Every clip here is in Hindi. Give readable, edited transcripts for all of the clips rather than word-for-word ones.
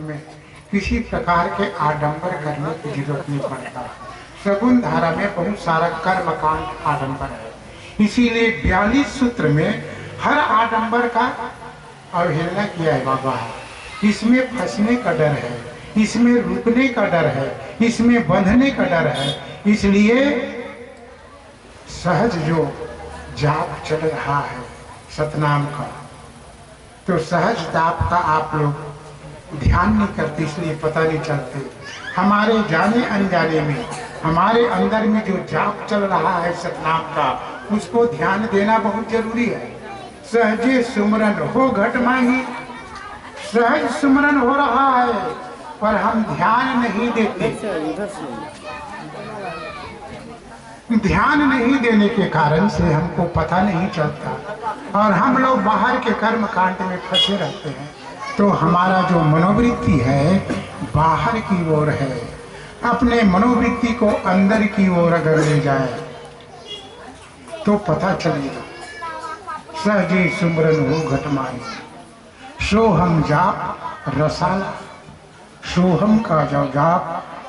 में किसी प्रकार के आडंबर करने की जरूरत नहीं पड़ता। सगुण धारा में बहुत सारा कर्मकांड आडंबर है, इसीलिए 42 सूत्र में हर आडंबर का अवहेलना किया है बाबा। इसमें फंसने का डर है, इसमें रुकने का डर है, इसमें बंधने का डर है। इसलिए सहज जो जाप चल रहा है सतनाम का, तो सहज जाप का आप लोग ध्यान नहीं करते, इसलिए पता नहीं चलते। हमारे जाने अनजाने में हमारे अंदर में जो जाप चल रहा है सतनाम का, उसको ध्यान देना बहुत जरूरी है। सहजे सुमरन हो घट माही, सहज सुमरन हो रहा है पर हम ध्यान नहीं देते। ध्यान नहीं देने के कारण से हमको पता नहीं चलता और हम लोग बाहर के कर्म कांड में फंसे रहते हैं। तो हमारा जो मनोवृत्ति है बाहर की ओर है, अपने मनोवृत्ति को अंदर की ओर अगर ले जाए तो पता चलेगा। सहजे सुमरन हो घटमाई, सोहम जाप रसाला, सोहम का जो जाप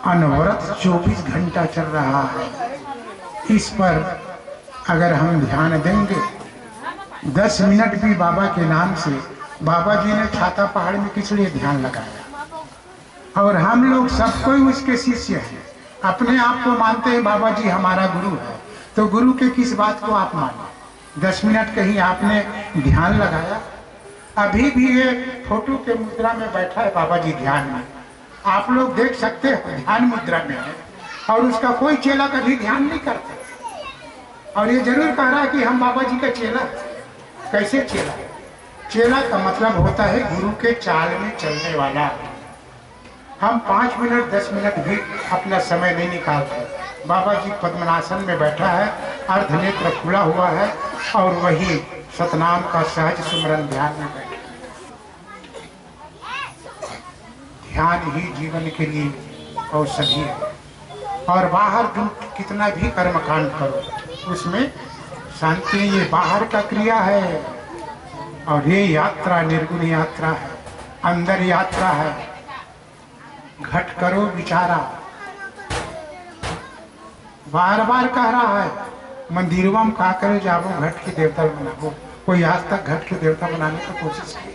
अनवरत 24 घंटा चल रहा है। इस पर अगर हम ध्यान देंगे, 10 मिनट भी बाबा के नाम से, बाबा जी ने छाता पहाड़ में किस लिए ध्यान लगाया, और हम लोग सब कोई उसके शिष्य हैं, अपने आप को मानते हैं बाबा जी हमारा गुरु है। तो गुरु के किस बात को आप माने? 10 मिनट कहीं आपने ध्यान लगाया? अभी भी ये फोटो के मुद्रा में बैठा है बाबा जी ध्यान में, आप लोग देख सकते हैं ध्यान मुद्रा में है, और उसका कोई चेला कभी ध्यान नहीं करता। और ये जरूर कह रहा है कि हम बाबा जी का चेला। कैसे चेला? चेला का मतलब होता है गुरु के चाल में चलने वाला। हम 5 मिनट 10 मिनट भी अपना समय नहीं निकालते। बाबा जी पद्मनासन में बैठा है, अर्धनेत्र खुला हुआ है और वही सतनाम का सहज सुमरन ध्यान में बैठा। ध्यान ही जीवन के लिए औषधि है। और बाहर तुम कितना भी कर्मकांड करो उसमें शांति, ये बाहर का क्रिया है और ये यात्रा निर्गुण यात्रा है, अंदर यात्रा है। घट करो विचारा, बार बार कह रहा है मंदिरों में का करे जाबो घट के देवता बनाबो। कोई आज तक घट के देवता बनाने की कोशिश की?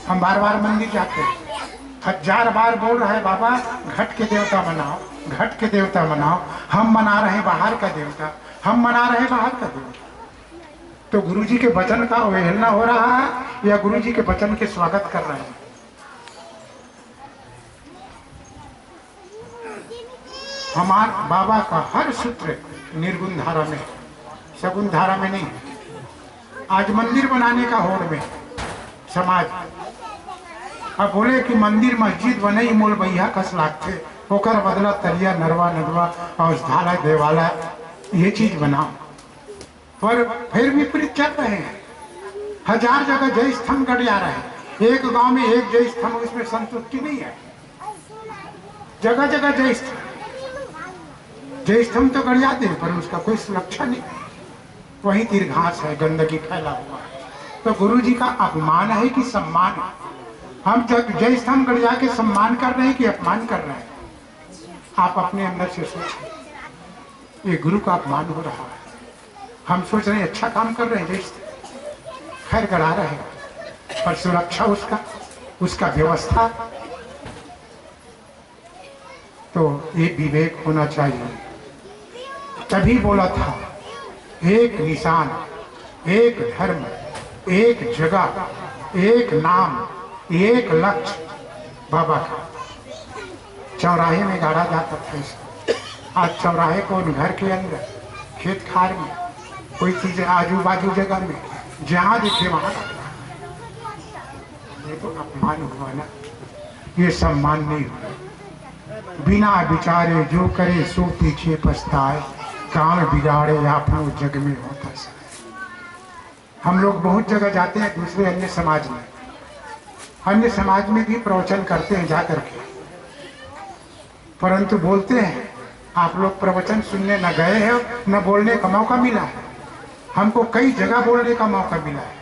हम बार बार मंदिर जाते हैं, 1000 बार बोल रहे हैं बाबा घट के देवता बनाओ, घट के देवता बनाओ। हम मना रहे हैं बाहर का देवता, हम मना रहे हैं बाहर का देवता। तो गुरुजी के वचन का अवहेलना हो रहा है या गुरुजी के वचन के स्वागत कर रहे हैं? हमारे बाबा का हर सूत्र निर्गुण धारा में, सगुण धारा में नहीं। आज मंदिर बनाने का होड़ में समाज, अब बोले कि मंदिर मस्जिद बने मोल भैया कस लागते, होकर बदला तरिया नरवा नदवा और धारा देवाला, ये चीज बनाओ। पर फिर विपरीत चल रहे हैं। 1000 जगह जय स्तंभ गड़ जा रहे हैं, एक गांव में एक जय स्तंभ, उसमें संतुष्टि नहीं है। जगह जगह जय स्तंभ, जय स्तंभ तो गड़ जाते हैं पर उसका कोई सुरक्षा नहीं। वही तीर घास है, गंदगी फैला हुआ है। तो गुरु जी का अपमान है कि सम्मान है? हम जय स्तंभ गड़ जाके सम्मान कर रहे हैं कि अपमान कर रहे हैं? आप अपने अंदर से सोचिए, ये गुरु का अपमान हो रहा है। हम सोच रहे हैं अच्छा काम कर रहे हैं, खैर गड़ा रहे हैं, पर सुरक्षा उसका व्यवस्था, तो ये विवेक होना चाहिए। तभी बोला था एक निशान, एक धर्म, एक जगह, एक नाम, एक लक्ष्य बाबा का। चौराहे में गाड़ा जाता था इसको। आज चौराहे को घर के अंदर, खेत खार में, कोई चीज आजू बाजू जगह में जहाँ दिखे वहां। ये तो अपमान हुआ ना, ये सम्मान नहीं हुआ। बिना विचारे जो करे सो पीछे पछताए, काम बिगाड़े आपनो जग में होता है। हम लोग बहुत जगह जाते हैं, दूसरे अन्य समाज में भी प्रवचन करते हैं जाकर के, परंतु बोलते हैं आप लोग प्रवचन सुनने न गए हैं, न बोलने का मौका मिला है। हमको कई जगह बोलने का मौका मिला है,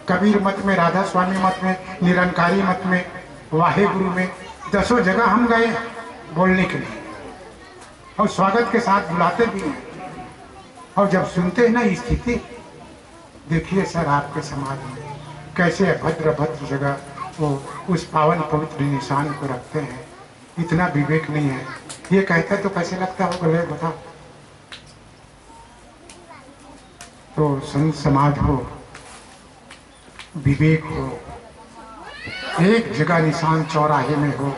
कबीर मत में, राधा स्वामी मत में, निरंकारी मत में, वाहे गुरु में 10 जगह हम गए बोलने के लिए और स्वागत के साथ बुलाते भी हैं। और जब सुनते हैं ना स्थिति, देखिए सर आपके समाज में कैसे भद्र जगह वो उस पावन पवित्र निशान को रखते हैं, इतना विवेक नहीं है। ये कहता तो कैसे लगता होगा, ले बताओ। तो संत समाज हो, विवेक हो, एक जगह निशान चौराहे में हो,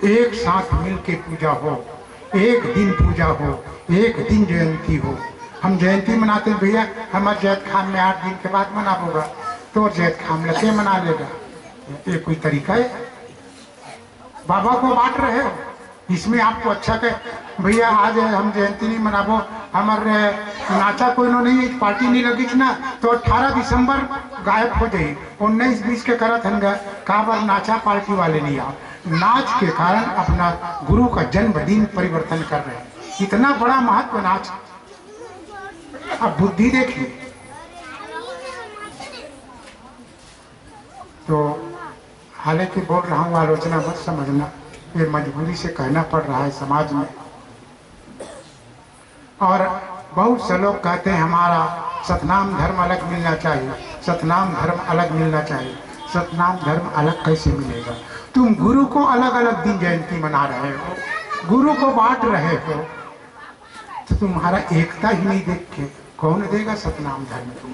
एक साथ मिल के पूजा हो, एक दिन पूजा हो, एक दिन जयंती हो। हम जयंती मनाते हैं भैया, हमारे जैत खान में 8 दिन के बाद मनाबोगा तो जैत खान लगे मना लेगा। ये कोई तरीका है? बाबा को बांट रहे हो, इसमें आपको अच्छा कहे भैया आज हम जयंती नहीं मनाबो, हमारे नाचा कोई नहीं, पार्टी नहीं लगी ना तो 18 दिसंबर गायब हो जाए। 19-20 के करत हंगा कहा बार नाचा पार्टी वाले नहीं आओ। नाच के कारण अपना गुरु का जन्मदिन परिवर्तन कर रहे हैं, इतना बड़ा महत्व नाच। अब बुद्धि देखिए। तो हालांकि बोल रहा हूँ, आलोचना मत समझना, ये मजबूरी से कहना पड़ रहा है समाज में। और बहुत से लोग कहते हैं हमारा सतनाम धर्म अलग मिलना चाहिए, सतनाम धर्म अलग मिलना चाहिए। सतनाम धर्म अलग कैसे मिलेगा? तुम गुरु को अलग अलग दिन जयंती मना रहे हो, गुरु को बांट रहे हो, तो तुम्हारा एकता ही नहीं देख के कौन देगा सतनाम धर्म तुम?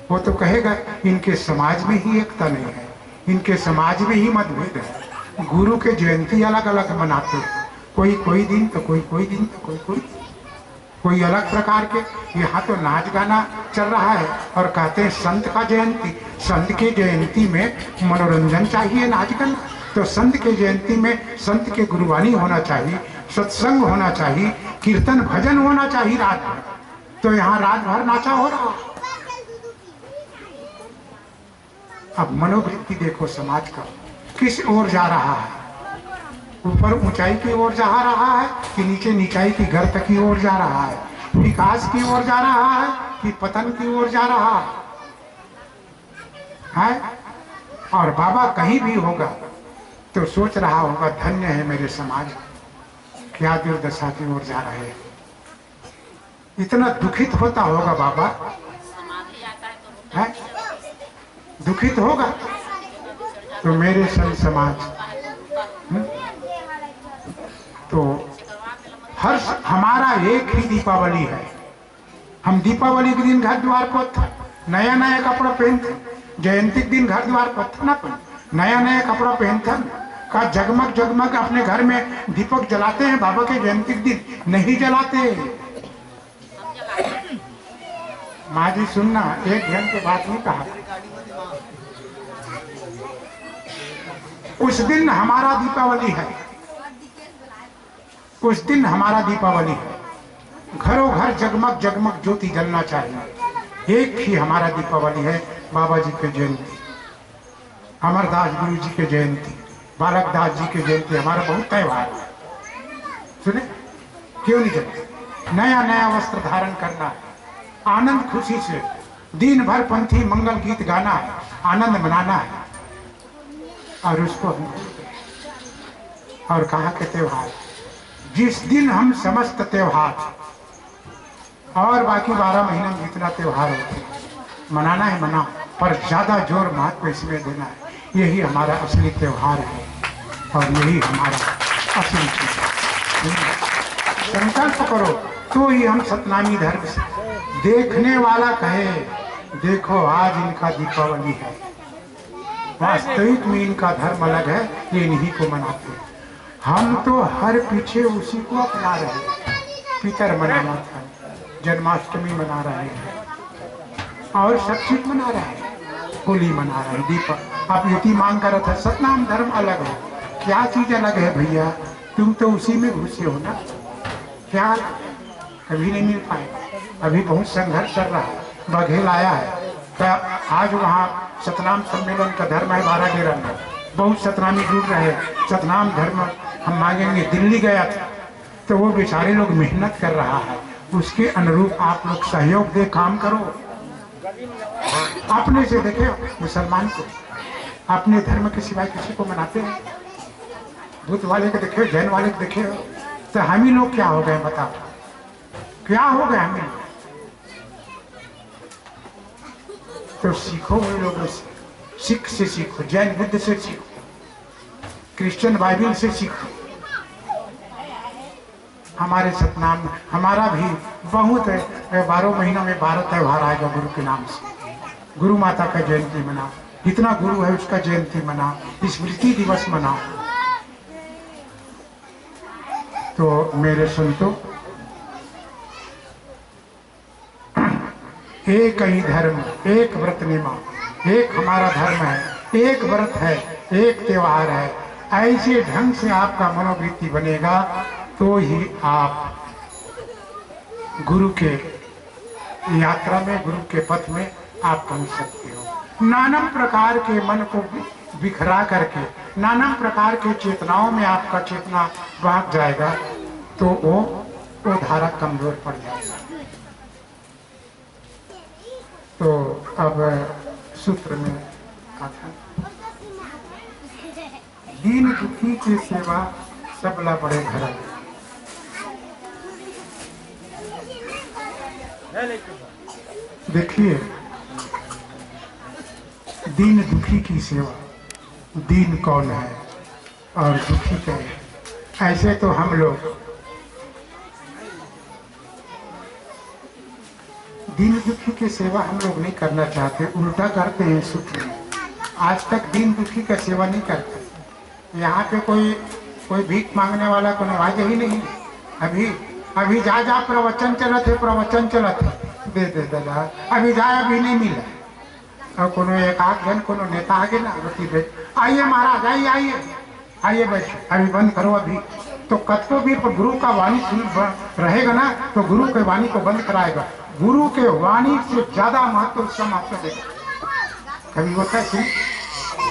वो तो कहेगा इनके समाज में ही एकता नहीं है, इनके समाज में ही मतभेद है। गुरु के जयंती अलग अलग मनाते हैं, कोई दिन तो कोई दिन तो कोई अलग प्रकार के। यहाँ तो नाच गाना चल रहा है और कहते हैं संत का जयंती। संत के जयंती में मनोरंजन चाहिए, नाच गाना। तो संत के जयंती में संत के गुरुवाणी होना चाहिए, सत्संग होना चाहिए, कीर्तन भजन होना चाहिए रात भर। तो यहाँ रात भर नाचा हो रहा। अब मनोवृत्ति देखो समाज का किस ओर जा रहा है, ऊपर ऊंचाई की ओर जा रहा है कि नीचे नीचाई की गर्त की ओर जा रहा है, विकास की ओर जा रहा है कि पतन की ओर जा रहा है? और बाबा कहीं भी होगा तो सोच रहा होगा धन्य है मेरे समाज, क्या दुर्दशा की ओर जा रहे हैं। इतना दुखित होता होगा बाबा, है दुखित होगा। तो मेरे संत समाज तो हर हमारा एक ही दीपावली है। हम दीपावली के दिन घर द्वार पर नया नया कपड़ा पहनते, जयंती के दिन घर द्वार पर ना नया नया कपड़ा पहनते का जगमग जगमग अपने घर में दीपक जलाते हैं। बाबा के जयंती के दिन नहीं जलाते। माँ जी सुनना, एक घंटे बात नहीं कहा। उस दिन हमारा दीपावली है, उस दिन हमारा दीपावली है। घरों घर जगमग जगमग ज्योति जलना चाहिए। एक ही हमारा दीपावली है, बाबा जी के जयंती, अमरदास गुरु जी के जयंती, बालक दास जी के जयंती, हमारा बहुत त्योहार है। सुने क्यों नहीं जलते? नया नया वस्त्र धारण करना है, आनंद खुशी से दिन भर पंथी मंगल गीत गाना है, आनंद मनाना है। और उसको और कहाँ के त्योहार, जिस दिन हम समस्त त्योहार और बाकी 12 महीने में जितना त्योहार होते हैं मनाना है, मनाओ, पर ज्यादा जोर महत्व इसमें देना है। यही हमारा असली त्योहार है और यही हमारा असली चीज है। संकल्प करो तो ही हम सतनामी धर्म से। देखने वाला कहे देखो आज इनका दीपावली है, वास्तविक में इनका धर्म अलग है, ये इन्हीं को मनाते हैं। हम तो हर पीछे उसी को अपना रहे हैं। पितर मनाना था, जन्माष्टमी मना रहे हैं और सब चीज मना रहे हैं, होली मना रहे हैं, दीपक। आप युति मांग कर था सतनाम धर्म अलग है। क्या चीज अलग है भैया? तुम तो उसी में घुसे हो ना। क्या कभी नहीं मिल पाए, अभी बहुत संघर्ष चल रहा है। बघेल आया है तो आज वहाँ सतनाम सम्मेलन का धर्म है 12 डेरा में, बहुत सतनामी जुड़ रहे। सतनाम धर्म हम मांगेंगे। दिल्ली गया था तो वो बेचारे लोग मेहनत कर रहा है, उसके अनुरूप आप लोग सहयोग दे, काम करो। अपने से देखे मुसलमान को अपने धर्म के सिवाय किसी को मनाते हैं? बुद्ध वाले को देखे, जैन वाले को देखे, तो हम ही लोग क्या हो गए बताओ, क्या हो गए हम ही लोग? तो सीखो वे लोगों से, सिख से सीखो, जैन बुद्ध से सीखो, क्रिश्चियन बाइबल से सीखो। हमारे सतनाम में हमारा भी बहुत 12 महीनों में 12 त्यौहार आएगा गुरु के नाम से। गुरु माता का जयंती मनाओ, जितना गुरु है उसका जयंती मनाओ, स्मृति दिवस मनाओ। तो मेरे संतों, एक ही धर्म, एक व्रत नियम, एक हमारा धर्म है, एक व्रत है, एक त्योहार है। ऐसे ढंग से आपका मनोवृत्ति बनेगा तो ही आप गुरु के यात्रा में, गुरु के पथ में आप पहुंच सकते हो। नाना प्रकार के मन को बिखरा करके, नाना प्रकार के चेतनाओं में आपका चेतना भाग जाएगा तो वो धारा कमजोर पड़ जाएगा। तो अब सूत्र में आता, दीन दुखी की सेवा सबला बड़े घर। देखिए, दीन दुखी की सेवा, दीन कौन है और दुखी क्या है? ऐसे तो हम लोग दीन दुखी की सेवा हम लोग नहीं करना चाहते, उल्टा करते हैं सूत्र में। आज तक दीन दुखी का सेवा नहीं करते। यहाँ पे कोई भीख मांगने वाला को नवाज ही नहीं। अभी जा प्रवचन चलत है, प्रवचन चलत है, दे दादा, अभी अभी नहीं मिला। और कोनो एक आध जन कोनो नेता आगे ना रोटी बैठ, आइए महाराज, आइए बैठ, अभी बंद करो अभी। तो कथो भी गुरु का वाणी सुन रहेगा ना, तो गुरु के वाणी को बंद कराएगा। गुरु के वाणी से ज्यादा महत्व उसका महत्व देगा। कभी होता है,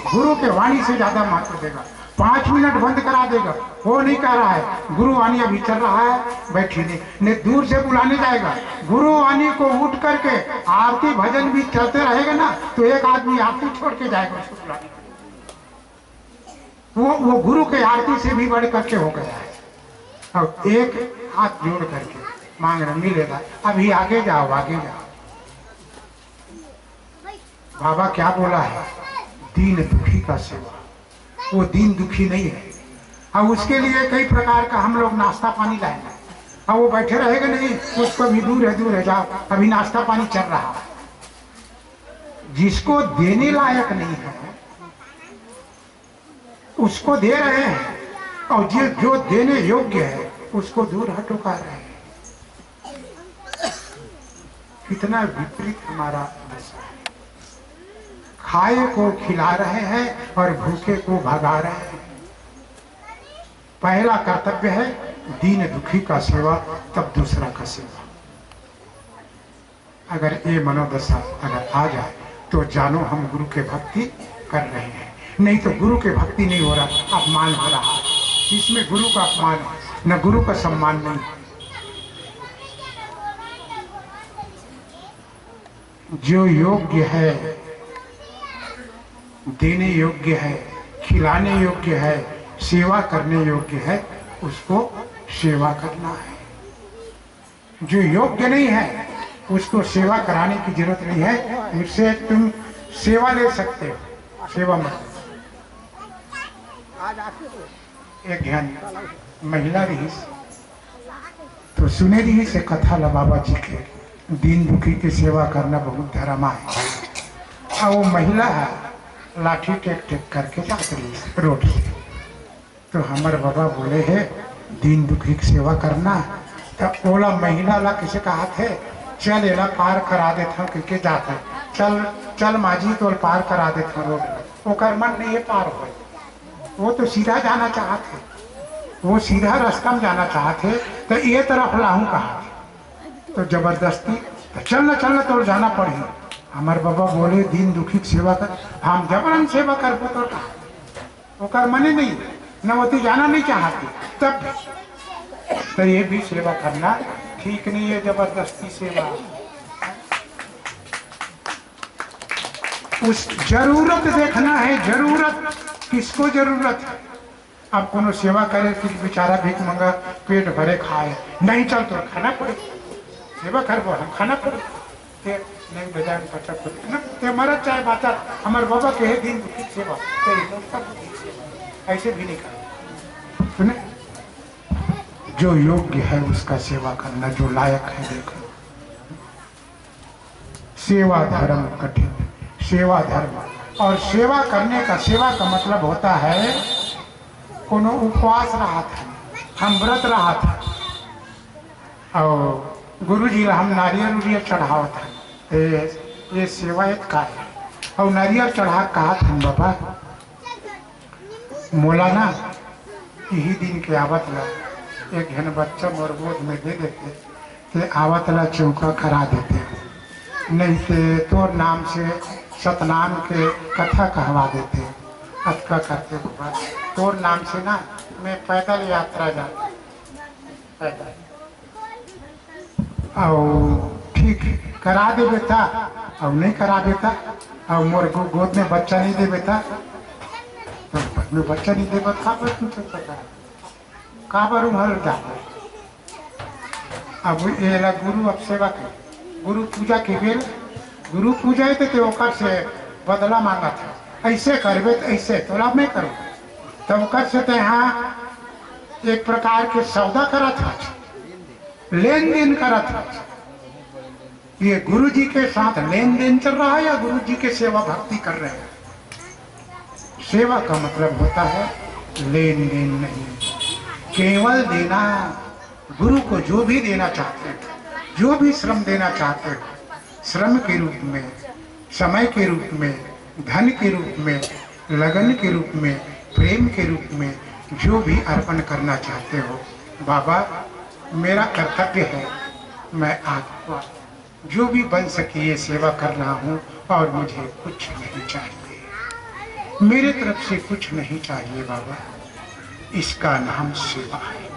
गुरु के वाणी से ज्यादा महत्व देगा। 5 मिनट बंद करा देगा, वो नहीं कह रहा है, गुरु वाणी अभी चल रहा है, बैठी नहीं दूर से बुलाने जाएगा। गुरु वाणी को उठ करके आरती भजन भी चलते रहेगा ना, तो एक आदमी आरती छोड़ के जाएगा उसको बुलाने। वो गुरु के आरती से भी बढ़ करके हो गया है। और एक हाथ जोड़ करके मांग रहे, मिलेगा, अभी आगे जाओ, आगे जाओ। बाबा क्या बोला है? दीन दुखी का सेवा। वो दीन दुखी नहीं है, और उसके लिए कई प्रकार का हम लोग नाश्ता पानी लाएंगे, और वो बैठे रहेगा नहीं, उसको भी दूर है जाओ, अभी नाश्ता पानी चल रहा है। जिसको देने लायक नहीं है उसको दे रहे हैं, और जो देने योग्य है उसको दूर हटो कर रहे हैं। कितना विपरीत हमारा दशा है। खाए को खिला रहे हैं और भूखे को भगा रहे हैं। पहला कर्तव्य है दीन दुखी का सेवा, तब दूसरा का सेवा। अगर ये मनोदशा अगर आ जाए तो जानो हम गुरु के भक्ति कर रहे हैं, नहीं तो गुरु के भक्ति नहीं हो रहा, अपमान हो रहा है। इसमें गुरु का अपमान है, न गुरु का सम्मान नहीं। जो योग्य है, देने योग्य है, खिलाने योग्य है, सेवा करने योग्य है, उसको सेवा करना है। जो योग्य नहीं है उसको सेवा कराने की जरूरत नहीं है। उससे तुम सेवा ले सकते हो, सेवा मत। एक ध्यान, महिला रही तो सुने रही से कथा ला बाबा जी के, दीन दुखी की सेवा करना बहुत धर्मा है। और वो महिला है, लाठी टेक करके जाती रही रोड से। तो हमारे बाबा बोले है दीन दुखी की सेवा करना। तब बोला महिला ला किसे कहा थे, चल एला पार करा देता हूँ, क्योंकि जाता है, चल माझी तो पार करा देता हूँ रोड। वो कर मन नहीं है पार हो, वो तो सीधा जाना चाहते, वो सीधा रास्ता में जाना चाहते, तो ये तरफ लाऊं कहा, तो जबरदस्ती तो चलना तो जाना पड़ी। हमारे बाबा बोले दीन दुखी की सेवा कर, हम जबरन सेवा कर तो वो कर मने नहीं, नवती जाना नहीं चाहती, तब तो ये भी सेवा करना ठीक नहीं है, जबरदस्ती सेवा। उस जरूरत देखना है, जरूरत किसको जरूरत है। अब कोनो सेवा करे कि बेचारा भीख मंगा पेट भरे खाए, नहीं चल तो खाना पड़े, सेवा कर वो हम खाना पड़े नहीं बजाय पचा पड़े ना ते हमारा चाहे बाता हमारे बाबा के दिन दुखी सेवा ऐसे भी नहीं कर सुने। जो योग्य है उसका सेवा करना, जो लायक है देखो। सेवा धर्म कठिन, सेवा धर्म और सेवा करने का, सेवा का मतलब होता है कोनो उपवास रहा था, हम व्रत रहा था और गुरु जी हम नारियल उरियल चढ़ाओ था, ये सेवा एक का है। और नारियल चढ़ा कहा था बाबा मोलाना यही दिन के आवत ला एक घन बच्चा मोर गोद में दे देते ते आवत ला चौका करा देते, नहीं ते तोर नाम से सतनाम के कथा कहवा देते, अतका करते बाबा तोर नाम से ना मैं पैदल यात्रा जाता पैदल। और ठीक करा दे बेटा और नहीं करा देता और मोर गोद में बच्चा नहीं दे बेटा तो बच्चा नहीं दे बता कहाँ पर उमर जाता। अब ये गुरु अब सेवा के गुरु पूजा के बेल गुरु पूजा थे ओकर से बदला मांगा था, ऐसे करबे तो ऐसे तोरा नहीं करो तो ओकर से तो यहाँ एक प्रकार के सौदा करा था, लेन देन करा था। ये गुरु जी के साथ लेन देन चल रहा है या गुरु जी के सेवा भक्ति कर रहे हैं। सेवा का मतलब होता है लेन देन नहीं, केवल देना। गुरु को जो भी देना चाहते हैं, जो भी श्रम देना चाहते हो, श्रम के रूप में, समय के रूप में, धन के रूप में, लगन के रूप में, प्रेम के रूप में जो भी अर्पण करना चाहते हो, बाबा मेरा कर्तव्य है मैं आपको जो भी बन सके ये सेवा कर रहा हूँ और मुझे कुछ नहीं चाहिए, मेरे तरफ से कुछ नहीं चाहिए बाबा। इसका नाम सेवा है,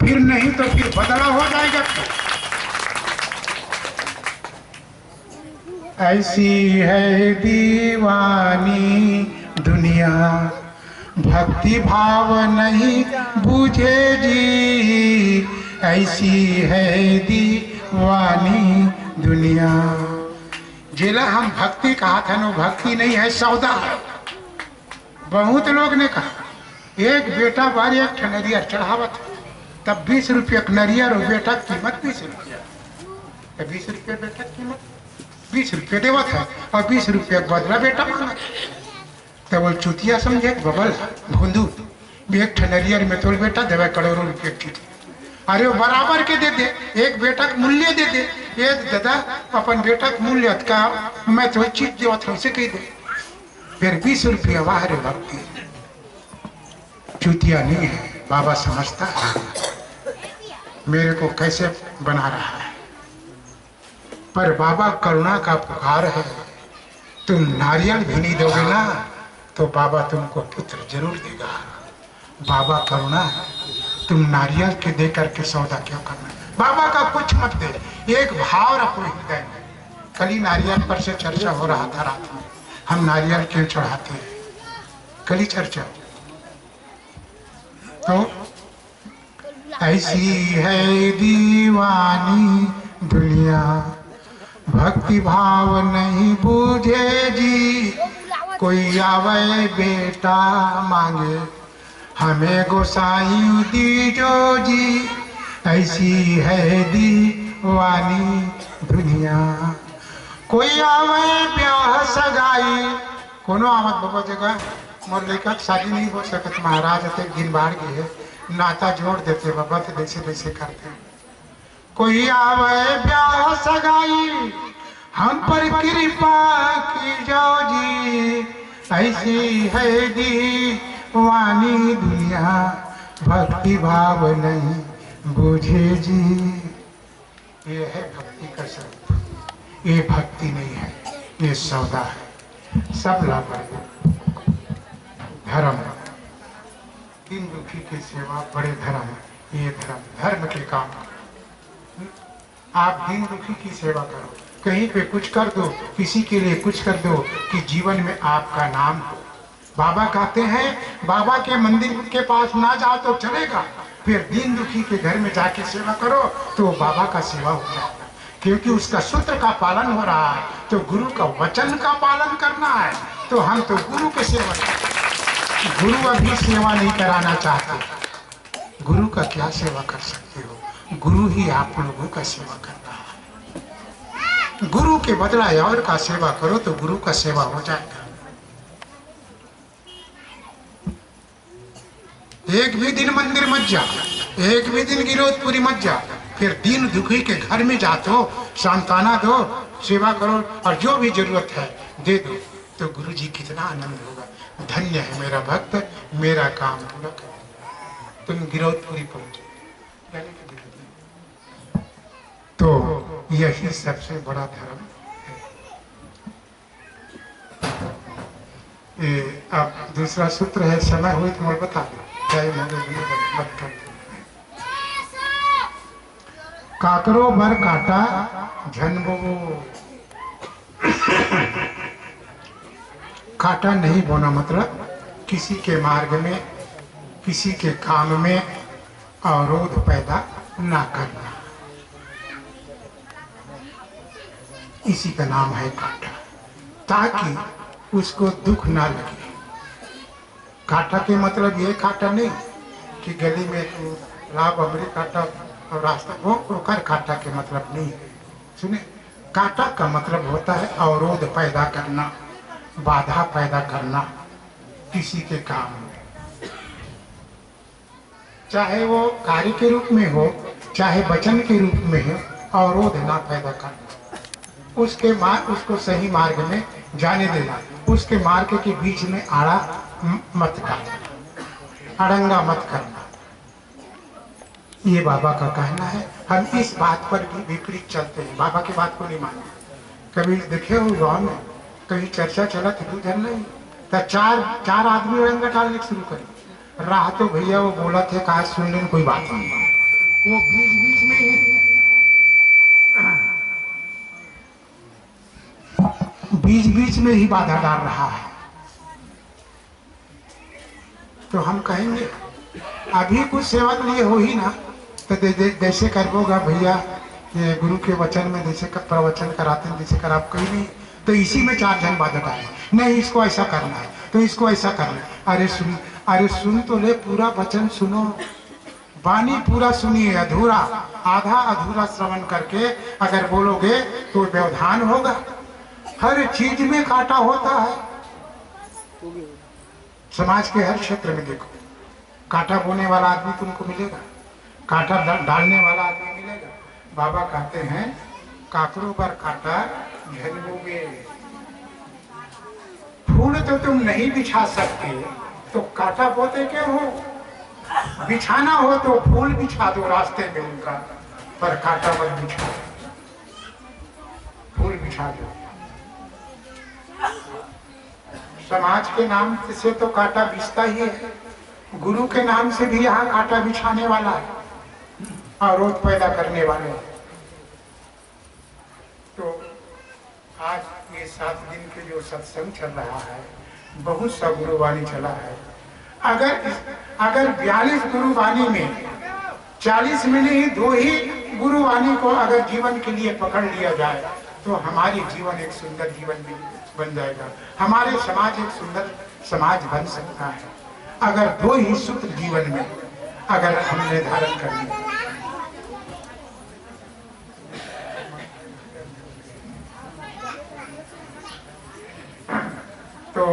फिर नहीं तो फिर बदला हो जाएगा। ऐसी है दीवानी दुनिया भक्ति भाव नहीं बूझे जी, ऐसी है दीवानी दुनिया। जिला हम भक्ति कहा था ना, भक्ति नहीं है सौदा है। बहुत लोग ने कहा एक बेटा बार एक नरियर चढ़ावत तब 20 रुपये नरियर और बेटा की कीमत 20 रुपया, 20 रुपये बेटा की कीमत 20 रुपये देवत है और 20 रुपये बदला बेटा मांगा। तो बोल चुतिया समझे बबल भूंदू एक नरियर में तो बेटा देवे करोड़ों रुपये की। अरे वो बराबर के दे दे, एक बेटा का मूल्य दे दे, एक दादा अपन बेटा का मूल्य का मैं तो चीज देवत हूँ से कही दे, फिर 20 रुपया वाह रे भक्ति। चुतिया नहीं है, बाबा समझता है मेरे को कैसे बना रहा है। पर बाबा करुणा का पुकार है, तुम नारियल भी नहीं दोगे ना तो बाबा तुमको पुत्र जरूर देगा। बाबा करुणा है, तुम नारियल के दे करके सौदा क्यों करना। बाबा का कुछ मत दे, एक भाव रखो हृदय में। कल ही नारियल पर से चर्चा हो रहा था रात में, हम नारियल क्यों चढ़ाते हैं, कल ही चर्चा। तो ऐसी है दीवानी दुनिया भक्ति भाव नहीं बूझे जी, कोई आवे बेटा मांगे हमें गोसाई दीजो जी, ऐसी है दीवानी दुनिया। कोई आवे ब्याह सगाई, कोनो आमद बाबा जगह मोर लड़का शादी नहीं हो सकत, महाराज एक दिन बाहर गए नाता जोड़ देते बाबा तो जैसे जैसे करते। कोई आवे ब्याह सगाई हम पर कृपा की जाओ जी, ऐसी है दीवानी दुनिया भक्ति भाव नहीं बूझे जी। ये है भक्ति का शब्द, ये भक्ति नहीं है, ये सौदा है। सब लाभ धर्म, दीन दुखी की सेवा बड़े धर्म है। ये धर्म धर्म के काम, आप दीन दुखी की सेवा करो, कहीं पे कुछ कर दो, किसी के लिए कुछ कर दो कि जीवन में आपका नाम हो। बाबा कहते हैं बाबा के मंदिर के पास ना जाओ तो चलेगा, फिर दीन दुखी के घर में जाके सेवा करो तो बाबा का सेवा हो जाएगा, क्योंकि उसका सूत्र का पालन हो रहा है। तो गुरु का वचन का पालन करना है, तो हम तो गुरु के सेवा, गुरु अभी सेवा नहीं कराना चाहते। गुरु का क्या सेवा कर सकते हो? गुरु ही आप लोगों का सेवा करता है। गुरु के बदला और का सेवा करो तो गुरु का सेवा हो जाएगा। एक भी दिन मंदिर मत जा, एक भी दिन गिरोधपुरी मत जा, फिर दीन दुखी के घर में जा तो सांत्वना दो, सेवा करो और जो भी जरूरत है दे दो, तो गुरु जी कितना आनंद होगा। धन्य है मेरा भक्त, मेरा काम पूरा कर। तुम गिरोधपुरी पहुंचे, तो यही सबसे बड़ा धर्म है। अब दूसरा सूत्र है, समय हुई तो मैं बता दो। काकरो भर काटा झनबो, काटा नहीं बोना मतलब किसी के मार्ग में, किसी के काम में अवरोध पैदा ना करना, इसी का नाम है काटा, ताकि उसको दुख ना लगे। काटा के मतलब ये काटा नहीं कि गली में तू लाभ अमरी काटा और रास्ता, वो कर काटा के मतलब नहीं है। सुने, काटा का मतलब होता है अवरोध पैदा करना, बाधा पैदा करना किसी के काम में, चाहे वो कार्य के रूप में हो चाहे वचन के रूप में हो, अवरोध ना पैदा करना, उसको सही मार्ग में जाने देना, उसके मार्ग के बीच में आड़ा मत करना, अड़ंगा मत करना। ये बाबा का कहना है। हम इस बात पर भी विपरीत चलते हैं, बाबा की बात को नहीं मानते। कभी देखे हो गाँव में कहीं चर्चा चला तो उधर नहीं, तो चार आदमी अड़ंगा डालने शुरू करे। राह तो भैया वो बोला थे कहा सुन लेने कोई बात नहीं, वो बीच में ही बाधा डाल रहा है। तो हम कहेंगे अभी कुछ सेवा के लिए हो ही ना, तो जैसे करोगा भैया ये गुरु के वचन में जैसे प्रवचन कराते हैं जैसे कर आप कहीं नहीं, तो इसी में 4 जन बाधा डाले, नहीं इसको ऐसा करना है तो इसको ऐसा करना है। अरे सुन तो ले, पूरा वचन सुनो, वाणी पूरा सुनिए, अधूरा आधा अधूरा श्रवण करके अगर बोलोगे तो व्यवधान होगा। हर चीज में कांटा होता है, समाज के हर क्षेत्र में देखो, कांटा बोने वाला आदमी तुमको मिलेगा, कांटा डालने वाला आदमी मिलेगा। बाबा कहते हैं काकरों पर कांटा झलकोगे, फूल तो तुम नहीं बिछा सकते तो कांटा बोते क्यों हो? बिछाना हो तो फूल बिछा दो रास्ते में उनका, पर कांटा मत बिछा, फूल बिछा दो। समाज के नाम से तो कांटा बिछता ही है, गुरु के नाम से भी यहाँ कांटा बिछाने वाला है, अवरोध पैदा करने वाले। तो आज ये 7 दिन के जो सत्संग चल रहा है, बहुत सा गुरुवाणी चला है। अगर 42 गुरुवाणी में 40 में नहीं 2 ही गुरुवाणी को अगर जीवन के लिए पकड़ लिया जाए तो हमारी जीवन एक सुंदर जीवन बन जाएगा, हमारे समाज एक सुंदर समाज बन सकता है। अगर 2 ही सूत्र जीवन में अगर हमने धारण कर लिया। तो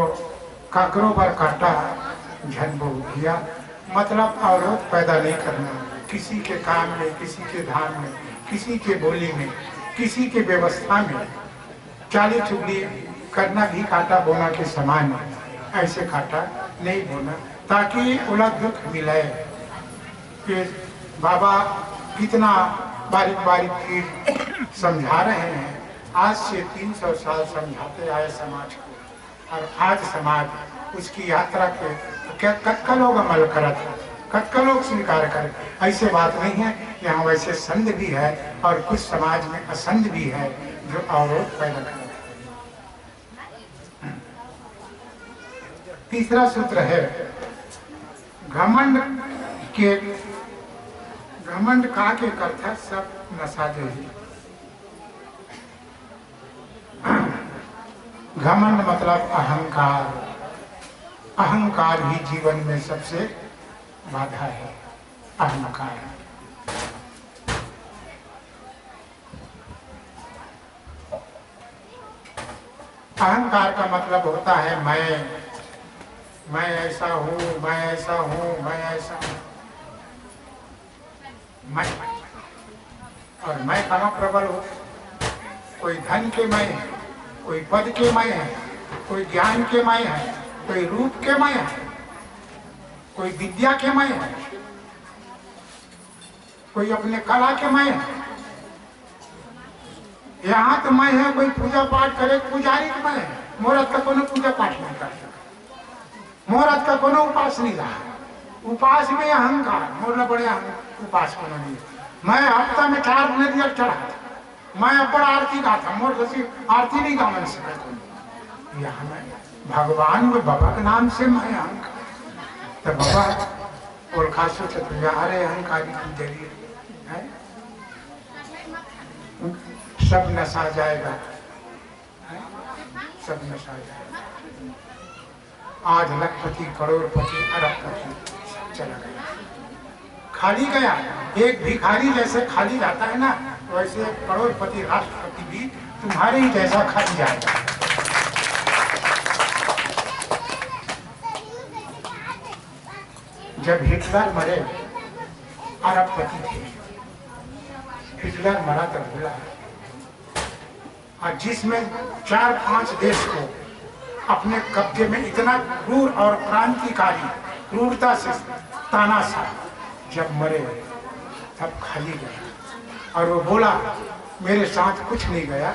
काकरों पर कांटा झनबो किया मतलब अवरोध पैदा नहीं करना, किसी के काम में, किसी के धाम में, किसी के बोली में, किसी के व्यवस्था में चाली चुगली करना भी कांटा बोना के समान है। ऐसे कांटा नहीं बोना ताकि उलट दुख मिले। कि बाबा कितना बारीक बारीक चीज समझा रहे हैं, आज से 300 साल समझाते आए समाज को, और आज समाज उसकी यात्रा के कत्का लोग अमल करत है, कत्का लोग स्वीकार करे। ऐसे बात नहीं है, यहाँ वैसे संत भी है और कुछ समाज में असंत भी है, जो अवरोध पैदा करता है। तीसरा सूत्र है घमंड का के करता सब नशा देही। घमंड मतलब अहंकार। अहंकार ही जीवन में सबसे बाधा है। अहंकार अहंकार का मतलब होता है मैं ऐसा हूँ, मैं ऐसा हूँ, मैं ऐसा हूँ। मैं और मैं कहाँ प्रबल हो? कोई धन के मैं है, कोई पद के मैं है, कोई ज्ञान के मैं है, कोई रूप के मैं है, कोई विद्या के मैं है, कोई अपने कला के मैं है। यहाँ तो मैं है, कोई पूजा पाठ करे पुजारी के मैं है। मोरत का कोनो पूजा पाठ नहीं कर सकता, मोरत का कोनो उपास नहीं रहा। उपास में अहंकार, मोरला बड़े उपास को नहीं। मैं हफ्ता में 4 नदियाँ चढ़ा था, मैं अपना आरती गा था, मोर रसी आरती नहीं गा मन सकता। यहाँ मैं भगवान में बाबा के नाम से मैं अहंकार, तो बाबा और खास अरे अहंकारी की जरिए है सब नशा जाएगा, सब नशा जाएगा। आज लखपति, करोड़पति, अरबपति चला गया, खाली गया। एक भिखारी जैसे खाली जाता है ना, वैसे करोड़पति, राष्ट्रपति भी तुम्हारे ही जैसा खाली जाएगा। जब हिटलर मरे, अरबपति थे, हिटलर मरा तब भूला, और जिसमें 4-5 देश को अपने कब्जे में इतना क्रूर और क्रांतिकारी क्रूरता से तानाशाह, जब मरे तब खाली गया। और वो बोला मेरे साथ कुछ नहीं गया,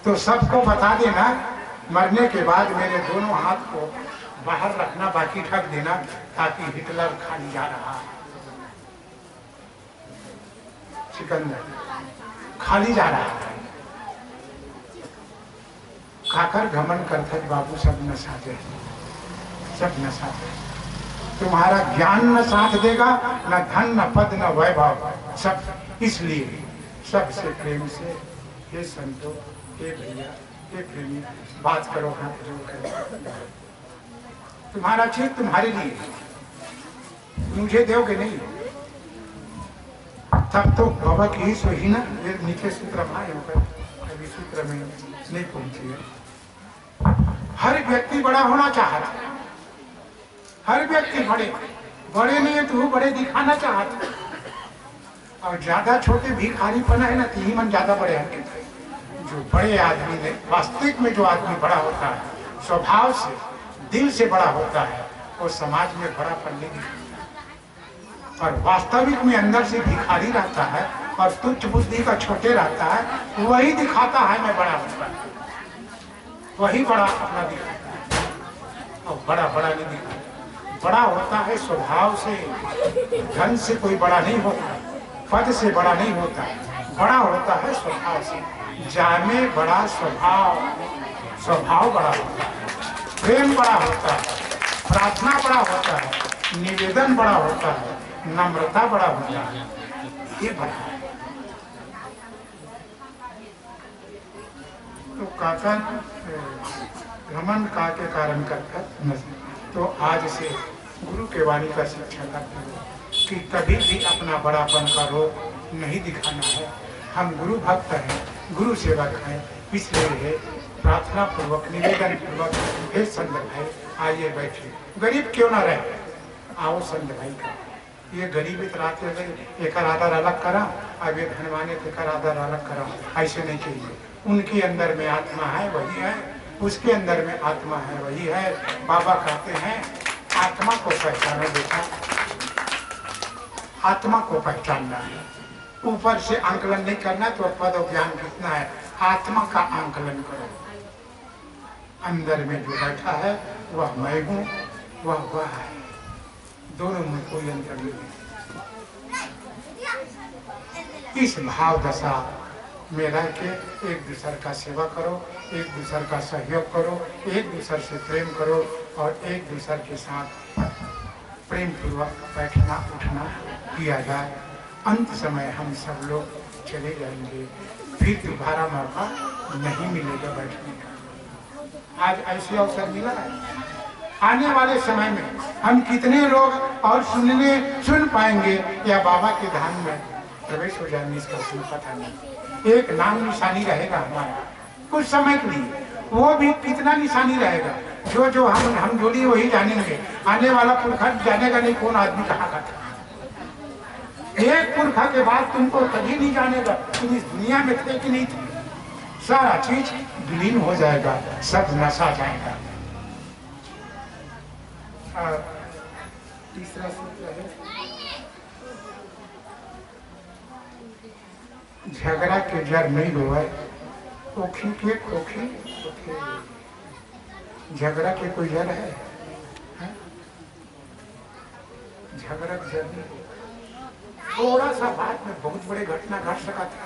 तो सबको बता देना मरने के बाद मेरे दोनों हाथ को बाहर रखना, बाकी ढक देना, ताकि हिटलर खाली जा रहा है। सिकंदर खाली जा रहा है, खाकर घमंड करता है बाबू सब न साथ दे, सब न साथ दे। तुम्हारा ज्ञान न साथ देगा, न धन, न पद, न वैभव, सब। इसलिए सबसे प्रेम से हे संतो, हे भैया, हे प्रेमी, बात करो, हाथ जोड़ करो। तुम्हारा चीज तुम्हारे लिए, मुझे दोगे नहीं, तब तो बाबा की ही सही ना। ये नीचे सूत्र में आए, अभी सूत्र में नहीं पहुंची है। हर व्यक्ति बड़ा होना चाहता है, हर व्यक्ति बड़े नहीं है तो वो बड़े दिखाना चाहता है। और ज्यादा छोटे भिखारीपना है ना, तो ही मन ज्यादा बड़े हैं। जो बड़े आदमी ने वास्तविक में जो आदमी बड़ा होता है, स्वभाव से, दिल से बड़ा होता है, वो समाज में बड़ापन नहीं दिखाता। और वास्तविक में अंदर से भिखारी रहता है और तुच्छ बुद्धि का छोटे रहता है, वही दिखाता है मैं बड़ा हूँ, वही बड़ा अपना दिखाता है, और बड़ा नहीं दिखाता। बड़ा होता है स्वभाव से, धन से कोई बड़ा नहीं होता, पद से बड़ा नहीं होता, बड़ा होता है स्वभाव से। जाने बड़ा स्वभाव बड़ा होता है, प्रेम बड़ा होता है, प्रार्थना बड़ा होता है, निवेदन बड़ा होता है, नम्रता बड़ा होता है, ये बड़ा है। तो काका घमंड का के कारण करता। तो आज से गुरु के वाणी का शिक्षा करते हो कि कभी भी अपना बड़ापन का रोग नहीं दिखाना है। हम गुरु भक्त हैं, गुरु सेवक हैं, इसलिए प्रार्थना पूर्वक, निवेदन पूर्वक, हे संत भाई आइए बैठिए, गरीब क्यों ना रहे, आओ संत भाई का। ये गरीबी तराते एक आधार अलग करा, अब ये धनवाने एक आधार अलग करा, ऐसे नहीं चाहिए। उनके अंदर में आत्मा है वही है, उसके अंदर में आत्मा है वही है। बाबा कहते हैं आत्मा को पहचानो बेटा, आत्मा को पहचानना है। ऊपर से आंकलन नहीं करना, तो पद और ज्ञान कितना है, आत्मा का आंकलन करो। अंदर में जो बैठा है वह मैं हूँ, वह है, दोनों में कोई अंतर नहीं है। इस भाव दशा में रह के एक दूसरे का सेवा करो, एक दूसरे का सहयोग करो, एक दूसरे से प्रेम करो और एक दूसरे के साथ प्रेम पूर्वक बैठना उठना किया जाए। अंत समय हम सब लोग चले जाएंगे, फिर दोबारा मौका नहीं मिलेगा बैठने का। आज ऐसे अवसर मिला है, आने वाले समय में हम कितने लोग और सुन पाएंगे या बाबा के धाम में प्रवेश हो जाएंगे इसका कोई पता नहीं। एक नाम निशानी रहेगा हमारा कुछ समय के लिए, वो भी कितना निशानी रहेगा जो हम जोड़ी वही जानेंगे। आने वाला पुरखा जानेगा नहीं कौन आदमी कहाँ का था। एक पुरखा के बाद तुमको कभी नहीं जानेगा तुम इस दुनिया में थे कि नहीं थे। सारा चीज विलीन हो जाएगा, सब नशा जाएगा। तीसरा सूत्र है झगड़ा के जड़ नहीं हुआ, खोखी के खोखी झगड़ा के कोई जड़ है? झगड़ा के जड़ नहीं। थोड़ा सा बात में बहुत बड़े घटना घट सका था।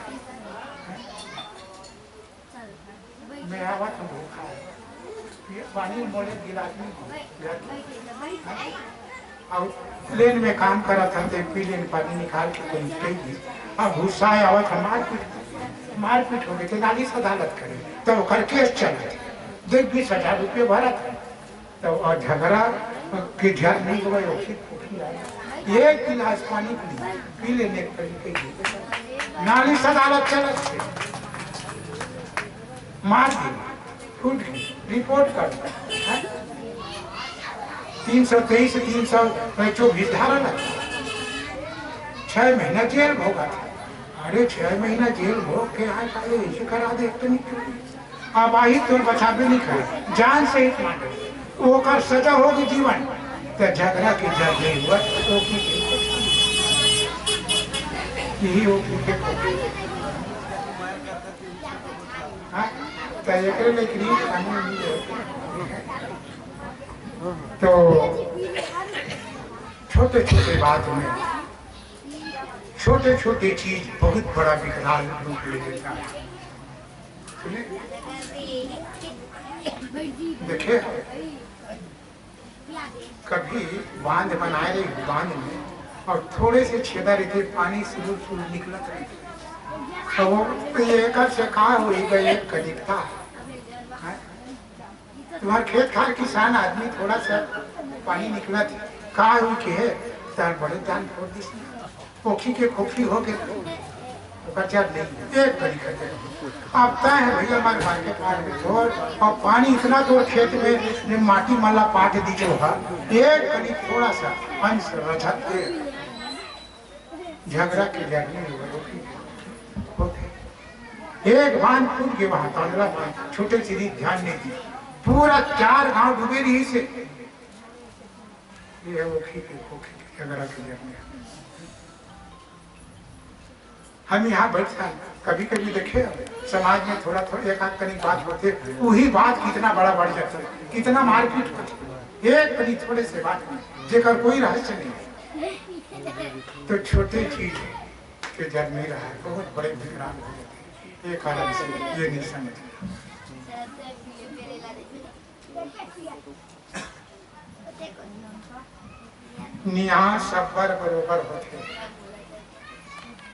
मैं आवा तो भूखा पानी मोले गिलास में और प्लेन में काम करा था तो प्लेन पानी निकाल के कोई दी। अब गुस्सा आवा था, मारपीट हो गई थी, नालिश अदालत करे तो केस चला था, 20,000 रुपये भरा था। तो और झगड़ा के झड़ नहीं हुआ, एक गिलास पानी पी लेने नालिश अदालत चलत मार दी, फूट रिपोर्ट कर 323 324 धारा लगा, 6 महीना जेल भोगा था। अरे 6 महीना जेल भोग के आए पहले ऐसे करा दे तो नहीं, अब आई तो बचावे नहीं करे, जान से ही मार वो का सजा होगी जीवन। तो झगड़ा की जड़ नहीं हुआ, यही हो तो छोटे छोटे बात में छोटे छोटे चीज बहुत बड़ा विकराल रूप ले लेता है। देखिए कभी बांध बनाए रही, बांध में और थोड़े से छेदा रहते, पानी शुरू निकलत रही, तो वो एक से कहा हुई गई एक कनिकता। तुम्हारे खेत खार किसान आदमी थोड़ा सा पानी निकला थी, कहा हुई कि है तार बड़े जान फोड़ दी, खोखी के खोखी हो गए नहीं, एक कड़ी करते अब तय है भैया हमारे मार्केट में छोड़, और पानी इतना तो खेत में माटी माला पाट दीजिए होगा, एक कड़ी थोड़ा सा अंश रझत झगड़ा के जगने एक बांध फूट के वहां तांदला बांध छोटे सीधी ध्यान नहीं दी, पूरा 4 गांव डूबे रही से। ये है वो झगड़ा के जगने। हम यहाँ बैठा कभी कभी देखे समाज में थोड़ा थोड़ा एक आध कनी बात होते, वही बात कितना बड़ा बढ़ जाता है, कितना मारपीट होती है एक कनी थोड़े से बात में, जेकर कोई रहस्य नहीं। तो छोटे चीज के जड़ नहीं रहा है, बहुत बड़े विकराल हो जाते, ये कारण से ये नहीं समझ। निया सब बरोबर होते,